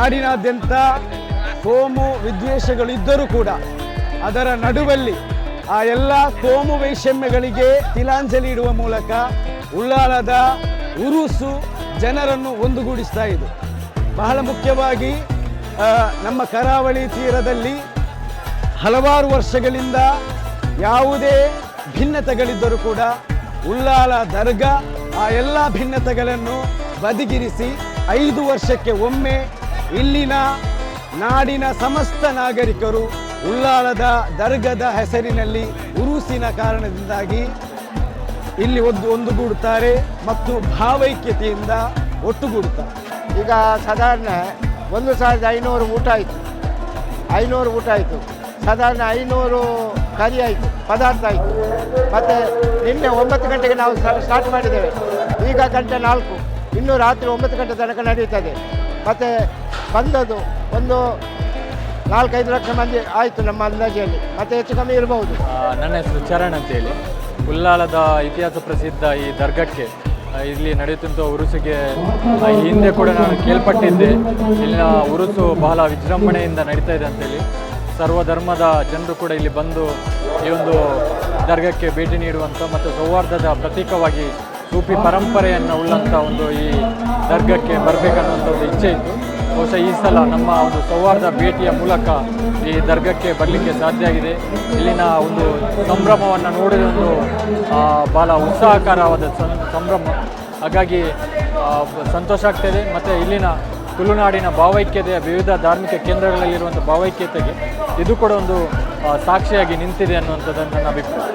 ನಾಡಿನಾದ್ಯಂತ ಕೋಮು ವಿದ್ವೇಷಗಳಿದ್ದರೂ ಕೂಡ ಅದರ ನಡುವಲ್ಲಿ ಆ ಎಲ್ಲ ಕೋಮು ವೈಷಮ್ಯಗಳಿಗೆ ತಿಲಾಂಜಲಿ ಇಡುವ ಮೂಲಕ ಉಳ್ಳಾಲದ ಉರುಸು ಜನರನ್ನು ಒಂದುಗೂಡಿಸ್ತಾ ಇದೆ. ಬಹಳ ಮುಖ್ಯವಾಗಿ ನಮ್ಮ ಕರಾವಳಿ ತೀರದಲ್ಲಿ ಹಲವಾರು ವರ್ಷಗಳಿಂದ ಯಾವುದೇ ಭಿನ್ನತೆಗಳಿದ್ದರೂ ಕೂಡ ಉಳ್ಳಾಲ ದರ್ಗಾ ಆ ಎಲ್ಲ ಭಿನ್ನತೆಗಳನ್ನು ಬದಿಗಿರಿಸಿ 5 ವರ್ಷಕ್ಕೆ ಒಮ್ಮೆ ಇಲ್ಲಿನ ನಾಡಿನ ಸಮಸ್ತ ನಾಗರಿಕರು ಉಳ್ಳಾಲದ ದರ್ಗದ ಹೆಸರಿನಲ್ಲಿ ಉರುಸಿನ ಕಾರಣದಿಂದಾಗಿ ಇಲ್ಲಿ ಒಂದುಗೂಡುತ್ತಾರೆ ಮತ್ತು ಭಾವೈಕ್ಯತೆಯಿಂದ ಒಟ್ಟುಗೂಡುತ್ತಾರೆ. ಈಗ ಸಾಧಾರಣ 1500 ಊಟ ಆಯಿತು, 500 ಊಟ ಆಯಿತು, ಸಾಧಾರಣ 500 ಕರಿ ಆಯಿತು, ಪದಾರ್ಥ ಆಯಿತು. ಮತ್ತು ನಿನ್ನೆ 9 ಗಂಟೆಗೆ ನಾವು ಸ್ಟಾರ್ಟ್ ಮಾಡಿದ್ದೇವೆ, ಈಗ ಗಂಟೆ 4, ಇನ್ನೂ ರಾತ್ರಿ 9 ಗಂಟೆ ತನಕ ನಡೀತದೆ. ಮತ್ತು ಬಂದದ್ದು ಒಂದು 4-5 ಲಕ್ಷ ಮಂದಿ ಆಯಿತು ನಮ್ಮ ಅಂದಾಜಿನಲ್ಲಿ, ಮತ್ತು ಹೆಚ್ಚು ಕಮ್ಮಿ ಇರಬಹುದು. ನನ್ನ ಹೆಸರು ಚರಣ್ ಅಂತೇಳಿ. ಉಳ್ಳಾಲದ ಇತಿಹಾಸ ಪ್ರಸಿದ್ಧ ಈ ದರ್ಗಕ್ಕೆ ಇಲ್ಲಿ ನಡೆಯುತ್ತಿದ್ದ ಉರುಸಿಗೆ ಈ ಹಿಂದೆ ಕೂಡ ನಾನು ಕೇಳ್ಪಟ್ಟಿದ್ದೆ. ಇಲ್ಲಿನ ಉರುಸು ಬಹಳ ವಿಜೃಂಭಣೆಯಿಂದ ನಡೀತಾ ಇದೆ ಅಂತೇಳಿ. ಸರ್ವಧರ್ಮದ ಜನರು ಕೂಡ ಇಲ್ಲಿ ಬಂದು ಈ ಒಂದು ದರ್ಗಕ್ಕೆ ಭೇಟಿ ನೀಡುವಂಥ ಮತ್ತು ಸೌಹಾರ್ದದ ಪ್ರತೀಕವಾಗಿ ಸೂಫಿ ಪರಂಪರೆಯನ್ನು ಉಳ್ಳಂಥ ಒಂದು ಈ ದರ್ಗಕ್ಕೆ ಬರಬೇಕನ್ನುವಂಥ ಒಂದು ಇಚ್ಛೆ ಇತ್ತು. ಬಹುಶಃ ಈ ಸಲ ನಮ್ಮ ಒಂದು ಸೌಹಾರ್ದ ಭೇಟಿಯ ಮೂಲಕ ಈ ದರ್ಗಕ್ಕೆ ಬರಲಿಕ್ಕೆ ಸಾಧ್ಯ ಆಗಿದೆ. ಇಲ್ಲಿನ ಒಂದು ಸಂಭ್ರಮವನ್ನು ನೋಡಿದ ಒಂದು ಭಾಳ ಉತ್ಸಾಹಕರವಾದ ಸಂಭ್ರಮ. ಹಾಗಾಗಿ ಸಂತೋಷ ಆಗ್ತಾಯಿದೆ. ಮತ್ತು ಇಲ್ಲಿನ ತುಳುನಾಡಿನ ಭಾವೈಕ್ಯತೆಯ ವಿವಿಧ ಧಾರ್ಮಿಕ ಕೇಂದ್ರಗಳಲ್ಲಿರುವಂಥ ಭಾವೈಕ್ಯತೆಗೆ ಇದು ಕೂಡ ಒಂದು ಸಾಕ್ಷಿಯಾಗಿ ನಿಂತಿದೆ ಅನ್ನುವಂಥದ್ದು ನನ್ನ ಅಭಿಪ್ರಾಯ.